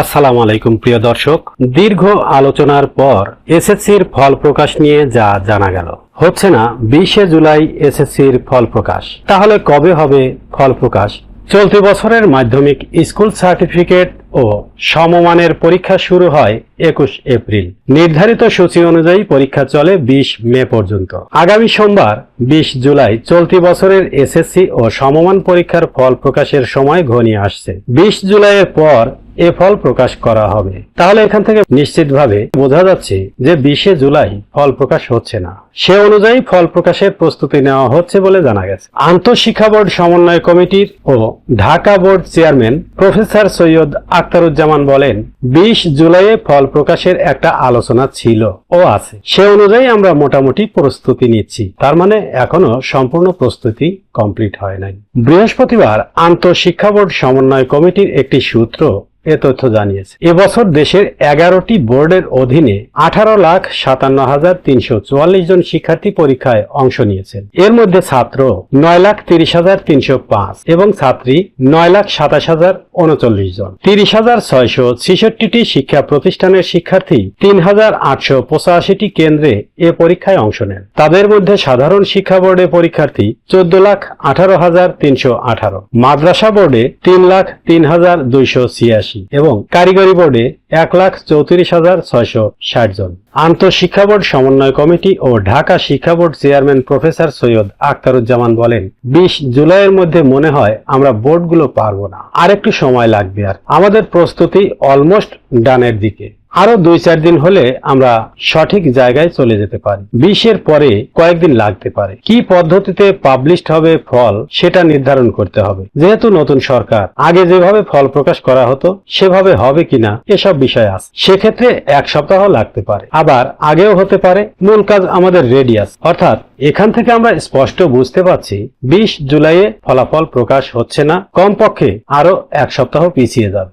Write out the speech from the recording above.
আসসালামু আলাইকুম প্রিয় দর্শক, দীর্ঘ আলোচনার পর এসএসসির ফল প্রকাশ নিয়ে যা জানা গেল, হচ্ছে না 20শে জুলাই এসএসসির ফল প্রকাশ। তাহলে কবে হবে ফল প্রকাশ? চলতি বছরের মাধ্যমিক স্কুল সার্টিফিকেট ও সমমানের পরীক্ষা শুরু হয় 21 এপ্রিল। নির্ধারিত সূচি অনুযায়ী পরীক্ষা চলে 20 মে পর্যন্ত। আগামী সোমবার 20 জুলাই চলতি বছরের এসএসসি ও সমমান পরীক্ষার ফল প্রকাশের সময় ঘনিয়ে আসছে। 20 জুলাইয়ের পর এ ফল প্রকাশ করা হবে। তাহলে এখান থেকে নিশ্চিতভাবে বোঝা যাচ্ছে যে 20শে জুলাই ফল প্রকাশ হচ্ছে না। সে অনুযায়ী ফল প্রকাশের প্রস্তুতি নেওয়া হচ্ছে বলে জানা গেছে। আন্তঃশিক্ষা বোর্ড সমন্বয় কমিটির ও Dhaka board chairman professor Syed Akhtaruzzaman বলেন, 20 জুলাইয়ে ফল প্রকাশের একটা আলোচনা ছিল ও আছে। সে অনুযায়ী আমরা মোটামুটি প্রস্তুতি নিচ্ছি। তার মানে এখনো সম্পূর্ণ প্রস্তুতি কমপ্লিট হয় নাই। বৃহস্পতিবার আন্তঃশিক্ষা বোর্ড সমন্বয় কমিটির একটি সূত্র এ তথ্য জানিয়েছে। এবছর দেশের 11টি বোর্ডের অধীনে 18,57,344 জন শিক্ষার্থী পরীক্ষায় অংশ নিয়েছেন। এর মধ্যে ছাত্র 9,30,305 এবং ছাত্রী 9,27,039 জন। 30,666টি শিক্ষা প্রতিষ্ঠানের শিক্ষার্থী 3,885টি কেন্দ্রে এ পরীক্ষায় অংশ নেন। তাদের মধ্যে সাধারণ শিক্ষা বোর্ডে পরীক্ষার্থী 14,18,318, মাদ্রাসা বোর্ডে 3,03,286 এবং কারিগরি বোর্ডে 1,34,660 জন। আন্তঃশিক্ষা বোর্ড সমন্বয় কমিটি ও ঢাকা শিক্ষা board chairman professor Syed Akhtaruzzaman বলেন, 20 জুলাইয়ের মধ্যে মনে হয় আমরা বোর্ডগুলো পারবো না, আর একটু সময় লাগবে। আর আমাদের প্রস্তুতি অলমোস্ট ডানের দিকে। আরো 2-4 দিন হলে আমরা সঠিক জায়গায় চলে যেতে পারি। 20-এর পরে কয়েকদিন লাগতে পারে। কি পদ্ধতিতে পাবলিশড হবে ফল সেটা নির্ধারণ করতে হবে। যেহেতু নতুন সরকার, আগে যেভাবে ফল প্রকাশ করা হতো সেভাবে হবে কিনা এসব বিষয় আছে। সেক্ষেত্রে 1 সপ্তাহ লাগতে পারে, আবার আগেও হতে পারে। মূল কাজ আমাদের রেডি আছে। অর্থাৎ এখান থেকে আমরা স্পষ্ট বুঝতে পারছি 20 জুলাইয়ে ফলাফল প্রকাশ হচ্ছে না, কমপক্ষে আরো 1 সপ্তাহ পিছিয়ে যাবে।